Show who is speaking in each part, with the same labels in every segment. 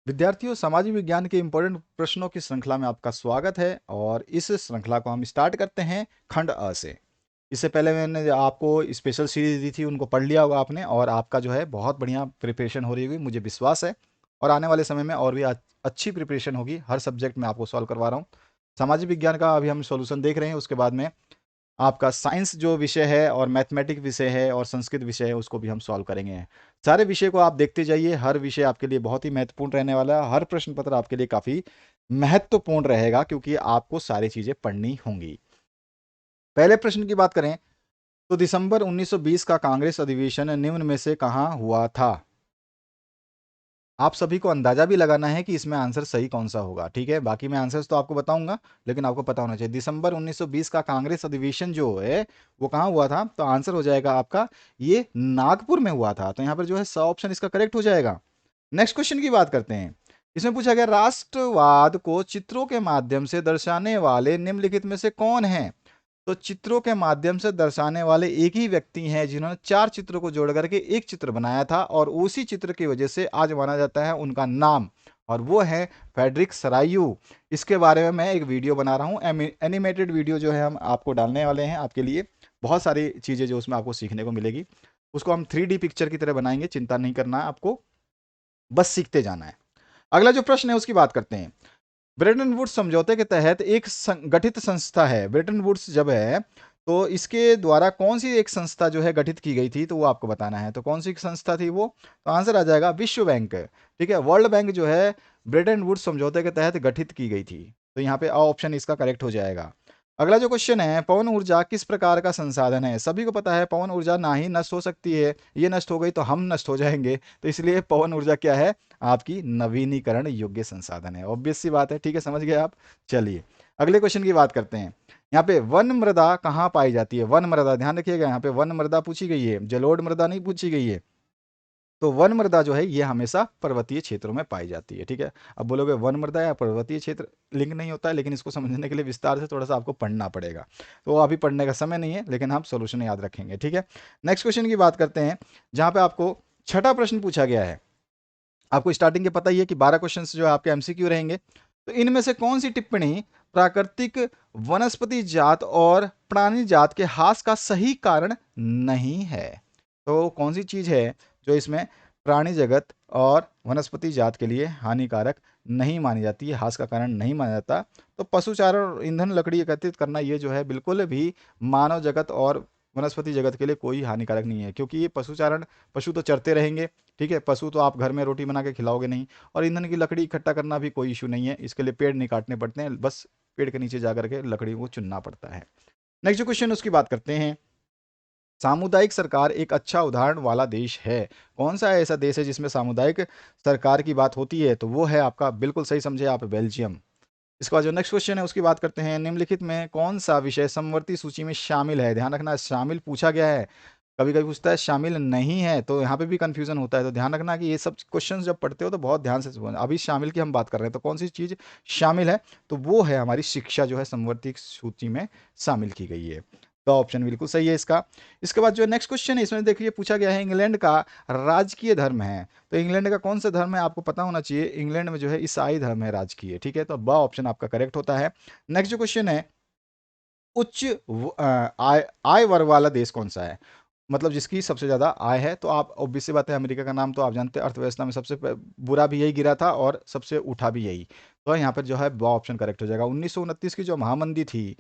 Speaker 1: विद्यार्थियों, सामाजिक विज्ञान के इंपॉर्टेंट प्रश्नों की श्रृंखला में आपका स्वागत है और इस श्रृंखला को हम स्टार्ट करते हैं खंड अ से। इससे पहले मैंने जो आपको स्पेशल सीरीज दी थी उनको पढ़ लिया होगा आपने और आपका जो है बहुत बढ़िया प्रिपरेशन हो रही होगी, मुझे विश्वास है। और आने वाले समय में और भी अच्छी प्रिपरेशन होगी। हर सब्जेक्ट में आपको सॉल्व करवा रहा हूँ। सामाजिक विज्ञान का अभी हम सॉल्यूशन देख रहे हैं, उसके बाद में आपका साइंस जो विषय है और मैथमेटिक विषय है और संस्कृत विषय है उसको भी हम सॉल्व करेंगे। सारे विषय को आप देखते जाइए, हर विषय आपके लिए बहुत ही महत्वपूर्ण रहने वाला है। हर प्रश्न पत्र आपके लिए काफ़ी महत्वपूर्ण रहेगा क्योंकि आपको सारी चीज़ें पढ़नी होंगी। पहले प्रश्न की बात करें तो दिसंबर 1920 का कांग्रेस अधिवेशन निम्न में से कहाँ हुआ था? आप सभी को अंदाजा भी लगाना है कि इसमें आंसर सही कौन सा होगा। ठीक है, बाकी मैं आंसर्स तो आपको बताऊंगा, लेकिन आपको पता होना चाहिए दिसंबर 1920 का कांग्रेस अधिवेशन जो है वो कहाँ हुआ था। तो आंसर हो जाएगा आपका ये नागपुर में हुआ था। तो यहाँ पर जो है स ऑप्शन इसका करेक्ट हो जाएगा। नेक्स्ट क्वेश्चन की बात करते हैं। इसमें पूछा गया राष्ट्रवाद को चित्रों के माध्यम से दर्शाने वाले निम्नलिखित में से कौन है? तो चित्रों के माध्यम से दर्शाने वाले एक ही व्यक्ति हैं जिन्होंने 4 चित्रों को जोड़ करके एक चित्र बनाया था और उसी चित्र की वजह से आज माना जाता है उनका नाम, और वो है फ्रेडरिक सरायू। इसके बारे में मैं एक वीडियो बना रहा हूँ, एनिमेटेड वीडियो जो है हम आपको डालने वाले हैं आपके लिए। बहुत सारी चीज़ें जो उसमें आपको सीखने को मिलेगी, उसको हम 3D पिक्चर की तरह बनाएंगे। चिंता नहीं करना है आपको, बस सीखते जाना है। अगला जो प्रश्न है उसकी बात करते हैं। ब्रेटन वुड्स समझौते के तहत एक गठित संस्था है। ब्रेटन वुड्स जब है तो इसके द्वारा कौन सी एक संस्था जो है गठित की गई थी, तो वो आपको बताना है। तो कौन सी संस्था थी वो? तो आंसर आ जाएगा विश्व बैंक। ठीक है, वर्ल्ड बैंक जो है ब्रेटन वुड्स समझौते के तहत गठित की गई थी। तो यहाँ पे ऑप्शन इसका करेक्ट हो जाएगा। अगला जो क्वेश्चन है, पवन ऊर्जा किस प्रकार का संसाधन है? सभी को पता है पवन ऊर्जा ना ही नष्ट हो सकती है, ये नष्ट हो गई तो हम नष्ट हो जाएंगे। तो इसलिए पवन ऊर्जा क्या है? आपकी नवीनीकरण योग्य संसाधन है। ऑब्वियस सी बात है। ठीक है, समझ गए आप। चलिए अगले क्वेश्चन की बात करते हैं। यहाँ पे वन मृदा कहाँ पाई जाती है? वन मृदा, ध्यान रखिएगा, यहाँ पे वन मृदा पूछी गई है, जलोढ़ मृदा नहीं पूछी गई है। तो वन मृदा जो है ये हमेशा पर्वतीय क्षेत्रों में पाई जाती है। ठीक है, अब बोलोगे वन मृदा या पर्वतीय क्षेत्र लिंक नहीं होता है, लेकिन इसको समझने के लिए विस्तार से थोड़ा सा आपको पढ़ना पड़ेगा। तो अभी पढ़ने का समय नहीं है, लेकिन हम सोल्यूशन याद रखेंगे। ठीक है, नेक्स्ट क्वेश्चन की बात करते हैं, जहाँ पे आपको छठा प्रश्न पूछा गया है। आपको स्टार्टिंग के पता ही है कि 12 क्वेश्चंस जो है आपके एमसीक्यू रहेंगे। तो इनमें से कौन सी टिप्पणी प्राकृतिक वनस्पति जात और प्राणी जात के ह्रास का सही कारण नहीं है? तो कौन सी चीज है जो इसमें प्राणी जगत और वनस्पति जात के लिए हानिकारक नहीं मानी जाती है, ह्रास का कारण नहीं माना जाता? तो पशुचारण और ईंधन लकड़ी एकत्रित करना ये जो है बिल्कुल भी मानव जगत और वनस्पति जगत के लिए कोई हानिकारक नहीं है, क्योंकि ये पशुचारण, पशु तो चरते रहेंगे। ठीक है, पशु तो आप घर में रोटी बना के खिलाओगे नहीं। और ईंधन की लकड़ी इकट्ठा करना भी कोई इशू नहीं है, इसके लिए पेड़ नहीं काटने पड़ते हैं, बस पेड़ के नीचे जाकर के लकड़ी को चुनना पड़ता है। नेक्स्ट जो क्वेश्चन उसकी बात करते हैं। सामुदायिक सरकार एक अच्छा उदाहरण वाला देश है। कौन सा ऐसा देश है जिसमें सामुदायिक सरकार की बात होती है? तो वो है आपका, बिल्कुल सही समझे आप, बेल्जियम। इसके बाद जो नेक्स्ट क्वेश्चन है उसकी बात करते हैं। निम्नलिखित में कौन सा विषय समवर्ती सूची में शामिल है? ध्यान रखना, शामिल पूछा गया है, कभी कभी पूछता है शामिल नहीं है, तो यहाँ पे भी कंफ्यूजन होता है। तो ध्यान रखना कि ये सब क्वेश्चंस जब पढ़ते हो तो बहुत ध्यान से सुनो। अभी शामिल की हम बात कर रहे हैं, तो कौन सी चीज़ शामिल है? तो वो है हमारी शिक्षा जो है समवर्ती सूची में शामिल की गई है। तो ऑप्शन बिल्कुल सही है इसका। इसके बाद जो नेक्स्ट क्वेश्चन है इसमें देखिए पूछा गया है इंग्लैंड का राजकीय धर्म है। तो इंग्लैंड का कौन सा धर्म है आपको पता होना चाहिए। इंग्लैंड में जो है ईसाई धर्म है राजकीय। ठीक है, तो ब ऑप्शन आपका करेक्ट होता है। नेक्स्ट जो क्वेश्चन है, उच्च आय आय वर्ग वाला देश कौन सा है? मतलब जिसकी सबसे ज़्यादा आय है। तो आप ऑब्वियस सी बात है, अमेरिका का नाम तो आप जानते हैं, अर्थव्यवस्था में सबसे बुरा भी यही गिरा था और सबसे उठा भी यही। तो यहाँ पर जो है ब ऑप्शन करेक्ट हो जाएगा। 1929 की जो महामंदी थी,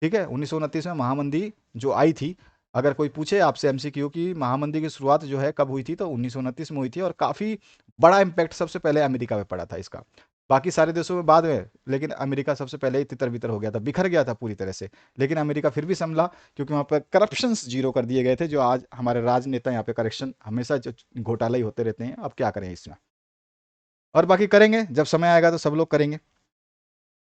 Speaker 1: ठीक है, 1929 में महामंदी जो आई थी, अगर कोई पूछे आपसे एमसीक्यू की महामंदी की शुरुआत जो है कब हुई थी, तो 1929 में हुई थी और काफ़ी बड़ा इम्पैक्ट सबसे पहले अमेरिका पे पड़ा था इसका। बाकी सारे देशों में बाद में, लेकिन अमेरिका सबसे पहले ही तितर बितर हो गया था, बिखर गया था पूरी तरह से। लेकिन अमेरिका फिर भी संभला, क्योंकि वहाँ पर करप्शन जीरो कर दिए गए थे। जो आज हमारे राजनेता यहाँ पे करेक्शन हमेशा जो घोटाले ही होते रहते हैं, अब क्या करें इसमें। और बाकी करेंगे, जब समय आएगा तो सब लोग करेंगे।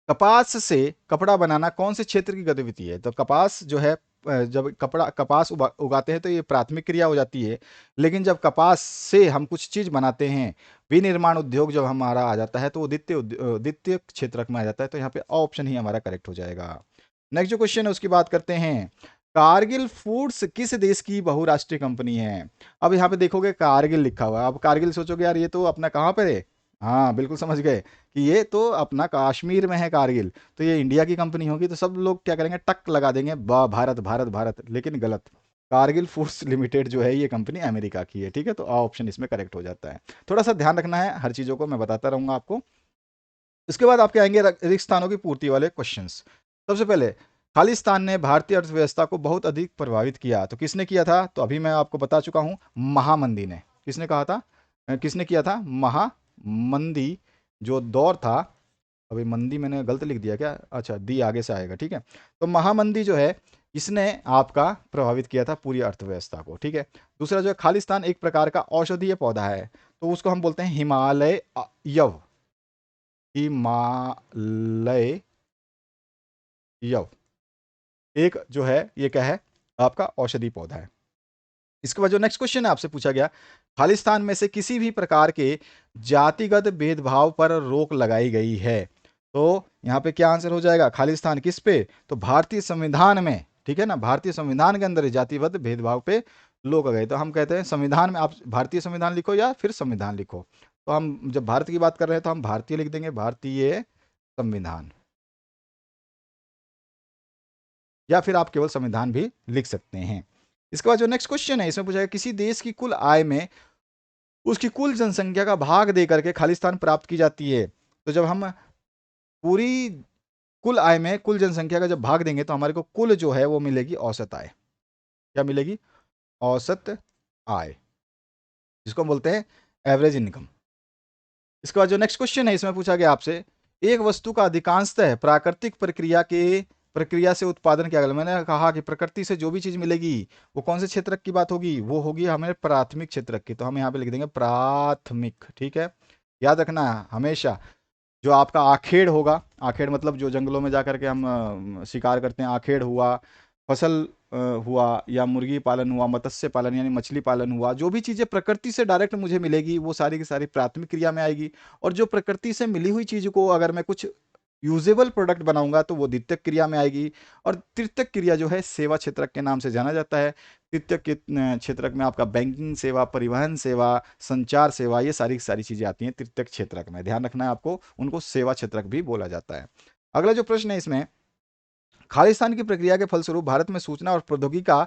Speaker 1: कपास से कपड़ा बनाना कौन से क्षेत्र की गतिविधि है? तो कपास जो है जब कपास उगाते हैं तो ये प्राथमिक क्रिया हो जाती है। लेकिन जब कपास से हम कुछ चीज बनाते हैं, विनिर्माण उद्योग जब हमारा आ जाता है, तो वो द्वितीय क्षेत्र में आ जाता है। तो यहाँ पे ऑप्शन ही हमारा करेक्ट हो जाएगा। नेक्स्ट जो क्वेश्चन है उसकी बात करते हैं। कारगिल फूड्स किस देश की बहुराष्ट्रीय कंपनी है? अब यहाँ पे देखोगे कारगिल लिखा हुआ है। अब कारगिल सोचोगे यार ये तो अपना कहाँ पर है, हाँ बिल्कुल समझ गए कि ये तो अपना कश्मीर में है कारगिल, तो ये इंडिया की कंपनी होगी, तो सब लोग क्या करेंगे, टक लगा देंगे बा भारत भारत भारत, लेकिन गलत। कारगिल फूड्स लिमिटेड जो है ये कंपनी अमेरिका की है, ठीक है, तो आ ऑप्शन इसमें करेक्ट हो जाता है। थोड़ा सा ध्यान रखना है, हर चीज़ों को मैं बताता रहूंगा आपको। इसके बाद आपके आएंगे रिक्त स्थानों की पूर्ति वाले क्वेश्चंस। सबसे पहले, खालिस्तान ने भारतीय अर्थव्यवस्था को बहुत अधिक प्रभावित किया, तो किसने किया था, तो अभी मैं आपको बता चुका हूं, महामंदी ने। किसने कहा था, किसने किया था, महामंदी जो दौर था। अभी मंदी मैंने गलत लिख दिया क्या, अच्छा दी आगे से आएगा, ठीक है। तो महामंदी जो है, इसने आपका प्रभावित किया था पूरी अर्थव्यवस्था को, ठीक है। दूसरा जो है, खालिस्तान एक प्रकार का औषधीय पौधा है, तो उसको हम बोलते हैं हिमालय यव, हिमालय यव, एक जो है ये क्या है, आपका औषधि पौधा है। इसके बाद जो नेक्स्ट क्वेश्चन है आपसे पूछा गया, खालिस्तान में से किसी भी प्रकार के जातिगत भेदभाव पर रोक लगाई गई है, तो यहाँ पे क्या आंसर हो जाएगा, खालिस्तान किस पे, तो भारतीय संविधान में, ठीक है ना, भारतीय संविधान के अंदर जातिगत भेदभाव पे रोक गए। तो हम कहते हैं संविधान में, आप भारतीय संविधान लिखो या फिर संविधान लिखो, तो हम जब भारत की बात कर रहे हैं तो हम भारतीय लिख देंगे, भारतीय संविधान, या फिर आप केवल संविधान भी लिख सकते हैं। इसके बाद जो नेक्स्ट क्वेश्चन है, इसमें पूछा गया किसी देश की कुल आय में उसकी कुल जनसंख्या का भाग दे करके खालिस्तान प्राप्त की जाती है। तो जब हम पूरी कुल आय में कुल जनसंख्या का जब भाग देंगे तो हमारे को कुल जो है वो मिलेगी औसत आय। क्या मिलेगी, औसत आय, जिसको हम बोलते हैं एवरेज इनकम। इसके बाद जो नेक्स्ट क्वेश्चन है, इसमें पूछा गया आपसे, एक वस्तु का अधिकांशतः प्राकृतिक प्रक्रिया से उत्पादन किया गया। मैंने कहा कि प्रकृति से जो भी चीज मिलेगी वो कौन से क्षेत्रक की बात होगी, वो होगी हमें प्राथमिक क्षेत्रक की, तो हम यहाँ पे लिख देंगे प्राथमिक, ठीक है। याद रखना हमेशा, जो आपका आखेड़ होगा, आखेड़ मतलब जो जंगलों में जाकर के हम शिकार करते हैं, आखेड़ हुआ, फसल हुआ, या मुर्गी पालन हुआ, मत्स्य पालन यानी मछली पालन हुआ, जो भी चीज़ें प्रकृति से डायरेक्ट मुझे मिलेगी वो सारी की सारी प्राथमिक क्रिया में आएगी। और जो प्रकृति से मिली हुई चीज़ को अगर मैं कुछ यूजेबल प्रोडक्ट बनाऊंगा तो वो द्वितीयक क्रिया में आएगी। और तृतीयक क्रिया जो है सेवा क्षेत्रक के नाम से जाना जाता है। तृतीयक के क्षेत्रक में आपका बैंकिंग सेवा, परिवहन सेवा, संचार सेवा, ये सारी सारी चीजें आती हैं तृतीयक क्षेत्रक में, ध्यान रखना है आपको, उनको सेवा क्षेत्रक भी बोला जाता है। अगला जो प्रश्न है इसमें, खालिस्तान की प्रक्रिया के फलस्वरूप भारत में सूचना और प्रौद्योगिकी का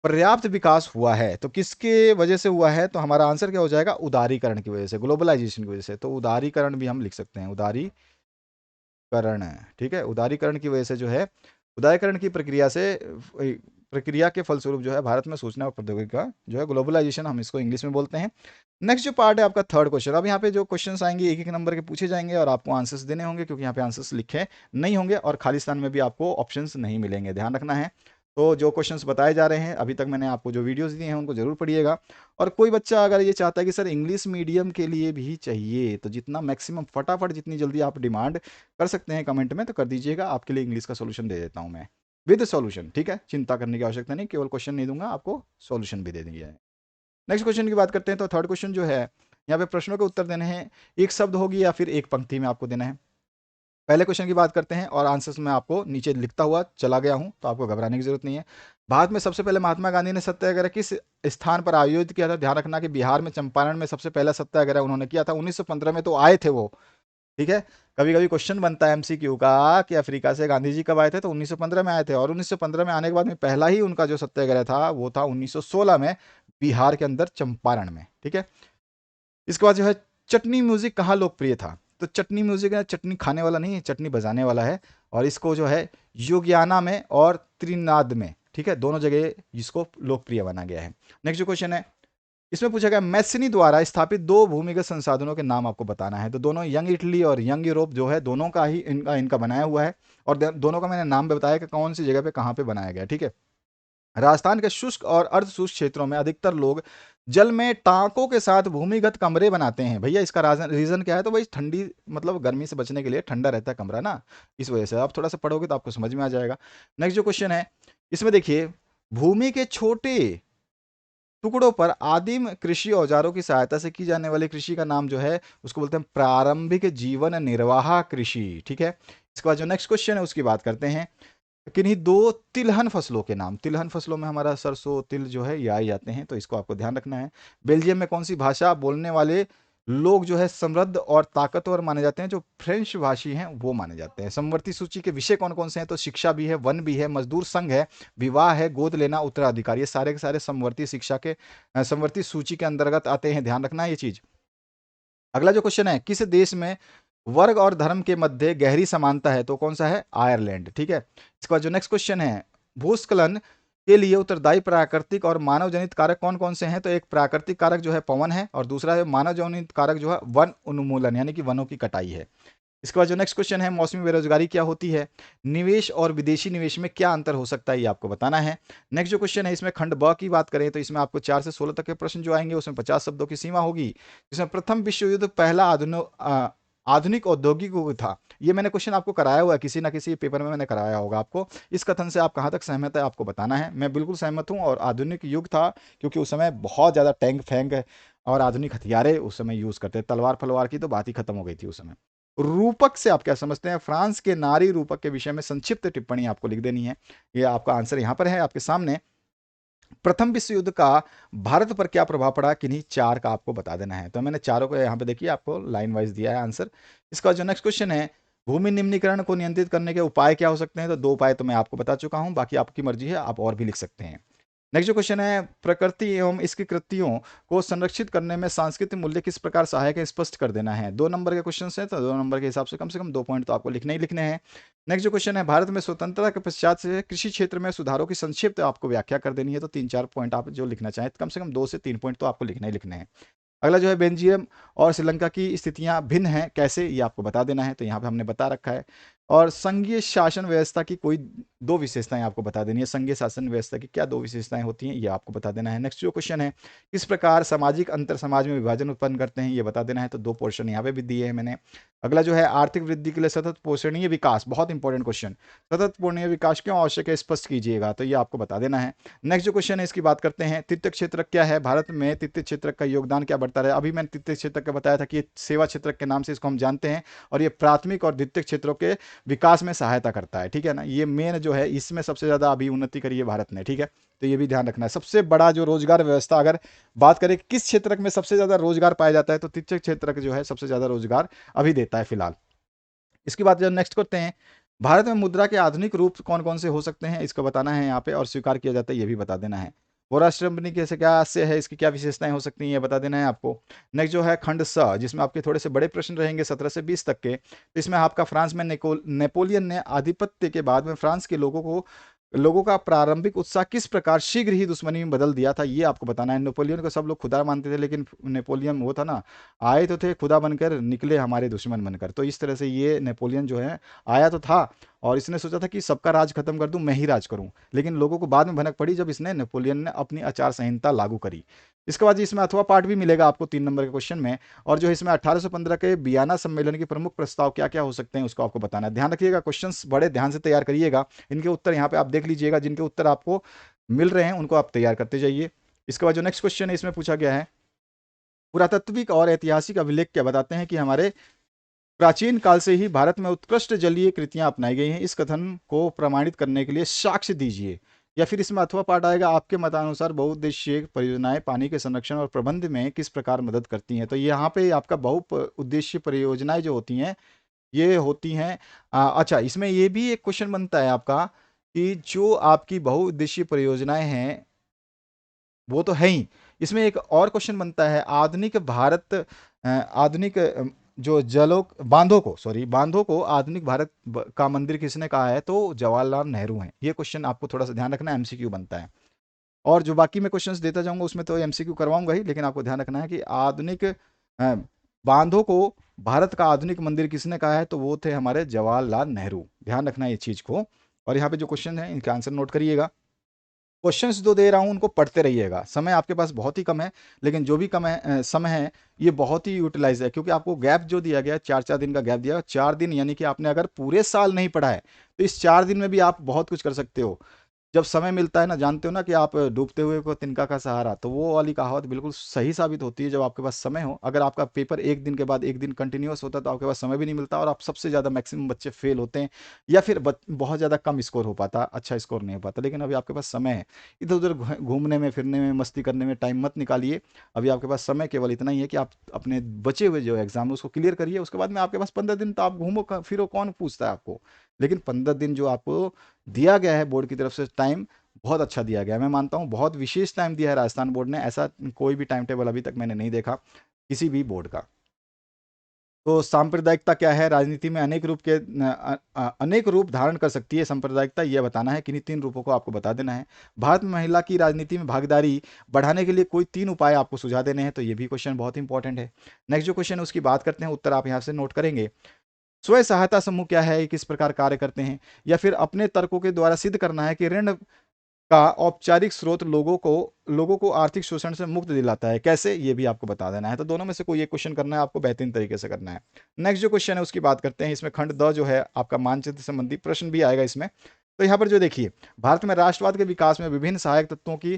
Speaker 1: पर्याप्त विकास हुआ है, तो किसके वजह से हुआ है, तो हमारा आंसर क्या हो जाएगा, उदारीकरण की वजह से, ग्लोबलाइजेशन की वजह से। तो उदारीकरण भी हम लिख सकते हैं, उदारीकरण, ठीक है, उदारीकरण की वजह से जो है, उदारीकरण की प्रक्रिया के फलस्वरूप जो है भारत में सूचना और प्रौद्योगिकी का जो है ग्लोबलाइजेशन, हम इसको इंग्लिश में बोलते हैं। नेक्स्ट जो पार्ट है आपका थर्ड क्वेश्चन। अब यहाँ पे जो क्वेश्चंस आएंगे एक एक नंबर के पूछे जाएंगे और आपको आंसर्स देने होंगे, क्योंकि यहाँ पे आंसर्स लिखे नहीं होंगे और खालिस्तान में भी आपको ऑप्शंस नहीं मिलेंगे, ध्यान रखना है। तो जो क्वेश्चंस बताए जा रहे हैं अभी तक मैंने आपको जो वीडियोस दिए हैं उनको जरूर पढ़िएगा। और कोई बच्चा अगर ये चाहता है कि सर इंग्लिश मीडियम के लिए भी चाहिए, तो जितना मैक्सिमम फटाफट जितनी जल्दी आप डिमांड कर सकते हैं कमेंट में तो कर दीजिएगा, आपके लिए इंग्लिश का सोल्यूशन दे देता हूँ मैं विद सॉल्यूशन, ठीक है, चिंता करने की आवश्यकता नहीं, केवल क्वेश्चन नहीं दूंगा, आपको सॉल्यूशन भी दे देंगे। नेक्स्ट क्वेश्चन की बात करते हैं, तो थर्ड क्वेश्चन जो है, यहाँ पे प्रश्नों के उत्तर देने हैं, एक शब्द होगी या फिर एक पंक्ति में आपको देना है। पहले क्वेश्चन की बात करते हैं और आंसर्स मैं आपको नीचे लिखता हुआ चला गया हूं, तो आपको घबराने की जरूरत नहीं है। भारत में सबसे पहले महात्मा गांधी ने सत्याग्रह किस स्थान पर आयोजित किया था, ध्यान रखना कि बिहार में चंपारण में सबसे पहला सत्याग्रह उन्होंने किया था 1915 में, तो आए थे वो, ठीक है। कभी कभी क्वेश्चन बनता है एमसीक्यू का कि अफ्रीका से गांधी जी कब आए थे, तो 1915 में आए थे, और 1915 में आने के बाद में पहला ही उनका जो सत्याग्रह था वो था 1916 में बिहार के अंदर चंपारण में, ठीक है। इसके बाद जो है, चटनी म्यूजिक कहाँ लोकप्रिय था, तो चटनी म्यूजिक है, चटनी खाने वाला नहीं है, चटनी बजाने वाला है, और इसको जो है योगियाना में और त्रिनाद में, ठीक है, दोनों जगह इसको लोकप्रिय बना गया है। नेक्स्ट जो क्वेश्चन है, इसमें पूछा गया मैसिनी द्वारा स्थापित दो भूमिगत संसाधनों के नाम आपको बताना है, तो दोनों यंग इटली और यंग यूरोप जो है दोनों का ही इनका बनाया हुआ है, और दोनों का मैंने नाम बताया कि कौन सी जगह पे कहाँ पे बनाया गया, ठीक है। राजस्थान के शुष्क और अर्ध शुष्क क्षेत्रों में अधिकतर लोग जल में टांकों के साथ भूमिगत कमरे बनाते हैं। भैया इसका रीजन क्या है, तो भाई ठंडी मतलब गर्मी से बचने के लिए, ठंडा रहता है कमरा ना, इस वजह से। आप थोड़ा सा पढ़ोगे तो आपको समझ में आ जाएगा। नेक्स्ट जो क्वेश्चन है, इसमें देखिए, भूमि के छोटे टुकड़ों पर आदिम कृषि औजारों की सहायता से की जाने वाली कृषि का नाम जो है उसको बोलते हैं प्रारंभिक जीवन निर्वाह कृषि, ठीक है। इसके बाद जो नेक्स्ट क्वेश्चन है उसकी बात करते हैं, किन्हीं दो तिलहन फसलों के नाम। तिलहन फसलों में हमारा सरसों तिल जो है ये आ जाते हैं, तो इसको आपको ध्यान रखना है। बेल्जियम में कौन सी भाषा बोलने वाले लोग जो है समृद्ध और ताकतवर माने जाते हैं, जो फ्रेंच भाषी हैं वो माने जाते हैं। समवर्ती सूची के विषय कौन कौन से हैं? तो शिक्षा भी है, वन भी है, मजदूर संघ है, विवाह है, गोद लेना, उत्तराधिकार, ये सारे के सारे समवर्ती शिक्षा के समवर्ती सूची के अंतर्गत आते हैं, ध्यान रखना है ये चीज। अगला जो क्वेश्चन है, किस देश में वर्ग और धर्म के मध्य गहरी समानता है? तो कौन सा है? आयरलैंड। ठीक है, इसके बाद जो नेक्स्ट क्वेश्चन है, भूस्खलन के लिए उत्तरदायी प्राकृतिक और मानव जनित कारक कौन कौन से हैं? तो एक प्राकृतिक कारक जो है पवन है, और दूसरा है मानव जनित कारक जो है वन उन्मूलन यानी कि वनों की कटाई है। इसके बाद जो नेक्स्ट क्वेश्चन है, मौसमी बेरोजगारी क्या होती है? निवेश और विदेशी निवेश में क्या अंतर हो सकता है, ये आपको बताना है। नेक्स्ट जो क्वेश्चन है, इसमें खंड ब की बात करें तो इसमें आपको 4 से 16 तक के प्रश्न जो आएंगे, उसमें 50 शब्दों की सीमा होगी। इसमें प्रथम विश्व युद्ध पहला आधुनिक औद्योगिक युग था। ये मैंने क्वेश्चन आपको कराया हुआ है, किसी ना किसी पेपर में मैंने कराया होगा आपको। इस कथन से आप कहाँ तक सहमत है आपको बताना है। मैं बिल्कुल सहमत हूँ, और आधुनिक युग था क्योंकि उस समय बहुत ज़्यादा टैंक फैंक और आधुनिक हथियारे उस समय यूज़ करते, तलवार फलवार की तो बात ही खत्म हो गई थी उस समय। रूपक से आप क्या समझते हैं? फ्रांस के नारी रूपक के विषय में संक्षिप्त टिप्पणी आपको लिख देनी है। ये आपका आंसर यहां पर है आपके सामने। प्रथम विश्व युद्ध का भारत पर क्या प्रभाव पड़ा? किन्हीं चार का आपको बता देना है। तो मैंने चारों को यहाँ पे देखिए आपको लाइन वाइज दिया है आंसर। इसका जो नेक्स्ट क्वेश्चन है, भूमि निम्नीकरण को नियंत्रित करने के उपाय क्या हो सकते हैं? तो 2 उपाय तो मैं आपको बता चुका हूं, बाकी आपकी मर्जी है, आप और भी लिख सकते हैं। नेक्स्ट जो क्वेश्चन है, प्रकृति एवं इसकी कृतियों को संरक्षित करने में सांस्कृतिक मूल्य किस प्रकार सहायक है? स्पष्ट कर देना है। 2 नंबर के क्वेश्चन है, तो 2 नंबर के हिसाब से कम 2 पॉइंट तो आपको लिखने ही लिखने हैं। नेक्स्ट जो क्वेश्चन है, भारत में स्वतंत्रता के पश्चात से कृषि क्षेत्र में सुधारों की संक्षिप्त आपको व्याख्या कर देनी है। तो 3-4 पॉइंट आप जो लिखना चाहें, कम से कम 2 से 3 पॉइंट तो आपको लिखने ही लिखने हैं। अगला जो है, बेल्जियम और श्रीलंका की स्थितियां भिन्न हैं कैसे, ये आपको बता देना है। तो यहाँ पे हमने बता रखा है। और संघीय शासन व्यवस्था की कोई 2 विशेषताएं आपको बता देनी है। संघीय शासन व्यवस्था की क्या 2 विशेषताएं होती हैं, ये आपको बता देना है। नेक्स्ट जो क्वेश्चन है, किस प्रकार सामाजिक अंतर समाज में विभाजन उत्पन्न करते हैं, ये बता देना है। तो 2 पोर्शन यहाँ पे भी दिए हैं मैंने। अगला जो है, आर्थिक वृद्धि के लिए सतत पोषणीय विकास, बहुत इंपॉर्टेंट क्वेश्चन, सतत पोषणीय विकास क्यों आवश्यक है, स्पष्ट कीजिएगा। तो ये आपको बता देना है। नेक्स्ट जो क्वेश्चन है, इसकी बात करते हैं, तृतीय क्षेत्र क्या है? भारत में तृतीय क्षेत्र का योगदान क्या बढ़ता है? अभी मैंने तृतीय क्षेत्र का बताया था कि ये सेवा क्षेत्र के नाम से इसको हम जानते हैं, और ये प्राथमिक और द्वितीय क्षेत्रों के विकास में सहायता करता है। ठीक है ना, ये मेन जो है, इसमें सबसे ज्यादा अभी उन्नति करी है भारत ने। ठीक है, तो ये भी ध्यान रखना है। सबसे बड़ा जो रोजगार व्यवस्था, अगर बात करें किस क्षेत्र में सबसे ज्यादा रोजगार पाया जाता है, तो तृतीय क्षेत्र जो है सबसे ज्यादा रोजगार अभी देता है फिलहाल। इसके बाद जब नेक्स्ट करते हैं, भारत में मुद्रा के आधुनिक रूप कौन कौन से हो सकते हैं, इसको बताना है यहाँ पे, और स्वीकार किया जाता है ये भी बता देना है। वो राष्ट्रपति कैसे क्या से है, इसकी क्या विशेषताएं हो सकती हैं, ये बता देना है आपको। नेक्स्ट जो है, खंड स, जिसमें आपके थोड़े से बड़े प्रश्न रहेंगे 17 से 20 तक के। तो इसमें आपका फ्रांस में नेपोलियन ने आधिपत्य के बाद में फ्रांस के लोगों का प्रारंभिक उत्साह किस प्रकार शीघ्र ही दुश्मनी में बदल दिया था, ये आपको बताना है। नेपोलियन को सब लोग खुदा मानते थे, लेकिन नेपोलियन वो था ना, आए तो थे खुदा बनकर, निकले हमारे दुश्मन बनकर। तो इस तरह से ये नेपोलियन जो है आया तो था, और इसने सोचा था कि सबका राज खत्म कर दूं, मैं ही राज करूं, लेकिन लोगों को बाद में भनक पड़ी जब इसने नेपोलियन ने अपनी आचार संहिता लागू करी। इसके बाद इसमें अथवा पाठ भी मिलेगा आपको 3 नंबर के क्वेश्चन में। और जो इसमें 1815 के बियाना सम्मेलन के प्रमुख प्रस्ताव क्या क्या हो सकते हैं, उसको आपको बताना है। ध्यान रखिएगा, क्वेश्चंस बड़े ध्यान से तैयार करिएगा, इनके उत्तर यहाँ पे आप देख लीजिएगा, जिनके उत्तर आपको मिल रहे हैं उनको आप तैयार करते जाइए। इसके बाद जो नेक्स्ट क्वेश्चन है, इसमें पूछा गया है, पुरातात्विक और ऐतिहासिक अभिलेख क्या बताते हैं कि हमारे प्राचीन काल से ही भारत में उत्कृष्ट जलीय कृतियां अपनाई गई हैं, इस कथन को प्रमाणित करने के लिए साक्ष्य दीजिए। या फिर इसमें अथवा पाठ आएगा, आपके मतानुसार बहुउद्देशीय परियोजनाएं पानी के संरक्षण और प्रबंध में किस प्रकार मदद करती हैं। तो यहाँ पे आपका बहुउद्देशीय परियोजनाएं जो होती हैं, ये होती हैं अच्छा, इसमें ये भी एक क्वेश्चन बनता है आपका कि जो आपकी बहुउद्देशीय परियोजनाएं हैं वो तो है ही, इसमें एक और क्वेश्चन बनता है, आधुनिक भारत आधुनिक जो जलों बांधों को आधुनिक भारत का मंदिर किसने कहा है? तो जवाहरलाल नेहरू हैं। ये क्वेश्चन आपको थोड़ा सा ध्यान रखना है, एमसीक्यू बनता है। और जो बाकी मैं क्वेश्चंस देता जाऊंगा उसमें तो एमसीक्यू करवाऊंगा ही, लेकिन आपको ध्यान रखना है कि आधुनिक बांधों को भारत का आधुनिक मंदिर किसने कहा है? तो वो थे हमारे जवाहरलाल नेहरू। ध्यान रखना है ये चीज को। और यहाँ पे जो क्वेश्चन है इनके आंसर नोट करिएगा। क्वेश्चंस जो दे रहा हूँ उनको पढ़ते रहिएगा, समय आपके पास बहुत ही कम है, लेकिन जो भी कम है समय है ये बहुत ही यूटिलाइज है, क्योंकि आपको गैप जो दिया गया है 4-4 दिन का गैप दिया, 4 दिन यानी कि आपने अगर पूरे साल नहीं पढ़ा है तो इस 4 दिन में भी आप बहुत कुछ कर सकते हो। जब समय मिलता है ना, जानते हो ना कि आप डूबते हुए को तिनका का सहारा, तो वो वाली कहावत बिल्कुल सही साबित होती है जब आपके पास समय हो। अगर आपका पेपर एक दिन के बाद एक दिन कंटिन्यूअस होता है तो आपके पास समय भी नहीं मिलता, और आप सबसे ज़्यादा मैक्सिमम बच्चे फेल होते हैं, या फिर बहुत ज़्यादा कम स्कोर हो पाता, अच्छा स्कोर नहीं हो पाता। लेकिन अभी आपके पास समय है, इधर उधर घूमने में, फिरने में, मस्ती करने में टाइम मत निकालिए। अभी आपके पास समय केवल इतना ही है कि आप अपने बचे हुए जो एग्जाम है उसको क्लियर करिए। उसके बाद में आपके पास 15 दिन, तो आप घूमो फिरो, कौन पूछता है आपको। लेकिन 15 दिन जो आपको दिया गया है बोर्ड की तरफ से टाइम, बहुत अच्छा दिया गया है। मैं मानता हूँ बहुत विशेष टाइम दिया है राजस्थान बोर्ड ने, ऐसा कोई भी टाइम टेबल अभी तक मैंने नहीं देखा किसी भी बोर्ड का। तो सांप्रदायिकता क्या है? राजनीति में अनेक रूप धारण कर सकती है सांप्रदायिकता, यह बताना है। किन्हीं 3 रूपों को आपको बता देना है। भारत में महिला की राजनीति में भागीदारी बढ़ाने के लिए कोई 3 उपाय आपको सुझा देने हैं, तो ये भी क्वेश्चन बहुत इंपॉर्टेंट है। नेक्स्ट जो क्वेश्चन है उसकी बात करते हैं, उत्तर आप यहाँ से नोट करेंगे। स्वयं सहायता समूह क्या है, ये किस प्रकार कार्य करते हैं, या फिर अपने तर्कों के द्वारा सिद्ध करना है कि ऋण का औपचारिक स्रोत लोगों को आर्थिक शोषण से मुक्त दिलाता है, कैसे, ये भी आपको बता देना है। तो दोनों में से कोई एक क्वेश्चन करना है आपको, बेहतरीन तरीके से करना है। नेक्स्ट जो क्वेश्चन है उसकी बात करते हैं। इसमें खंड द जो है आपका मानचित्र संबंधी प्रश्न भी आएगा इसमें। तो यहाँ पर जो देखिए, भारत में राष्ट्रवाद के विकास में विभिन्न सहायक तत्वों की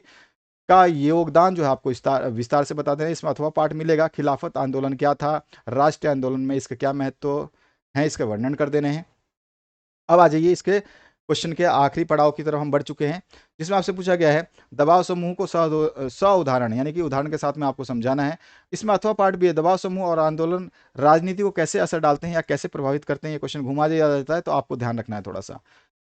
Speaker 1: का योगदान जो है आपको विस्तार विस्तार से बता देना। इसमें अथवा पाठ मिलेगा। खिलाफत आंदोलन क्या था, राष्ट्रीय आंदोलन में इसका क्या महत्व है, इसका वर्णन कर देने हैं। अब आ जाइए इसके क्वेश्चन के आखिरी पड़ाव की तरफ हम बढ़ चुके हैं, जिसमें आपसे पूछा गया है दबाव समूह को उदाहरण, यानी कि उदाहरण के साथ में आपको समझाना है। इसमें अथवा पाठ भी है। दबाव समूह और आंदोलन राजनीति को कैसे असर डालते हैं या कैसे प्रभावित करते हैं, ये क्वेश्चन घुमा दिया जाता है, तो आपको ध्यान रखना है थोड़ा सा।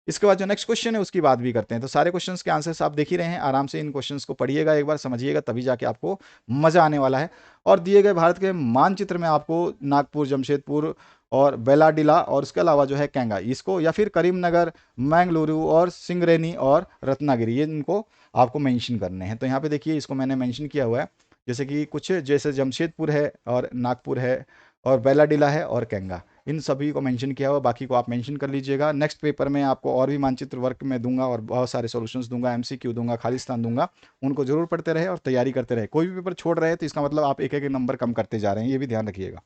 Speaker 1: इसके बाद जो नेक्स्ट क्वेश्चन है उसकी बात भी करते हैं। तो सारे क्वेश्चंस के आंसर्स आप देख ही रहे हैं, आराम से इन क्वेश्चंस को पढ़िएगा, एक बार समझिएगा, तभी जाके आपको मजा आने वाला है। और दिए गए भारत के मानचित्र में आपको नागपुर, जमशेदपुर और बेलाडिला, और उसके अलावा जो है कैंगा, इसको, या फिर करीमनगर, मैंगलुरु और सिंगरेनी और रत्नागिरी, ये इनको आपको मेंशन करने हैं। तो यहाँ पे देखिए इसको मैंने मेंशन किया हुआ है, जैसे कि कुछ, जैसे जमशेदपुर है और नागपुर है और बेलाडिला है और कैंगा, इन सभी को मेंशन किया हुआ। बाकी को आप मेंशन कर लीजिएगा। नेक्स्ट पेपर में आपको और भी मानचित्र वर्क में दूंगा और बहुत सारे सॉल्यूशंस दूंगा, एमसीक्यू दूंगा, खालिस्तान दूंगा। उनको जरूर पढ़ते रहे और तैयारी करते रहे। कोई भी पेपर छोड़ रहे हैं तो इसका मतलब आप एक एक नंबर कम करते जा रहे हैं, ये भी ध्यान रखिएगा।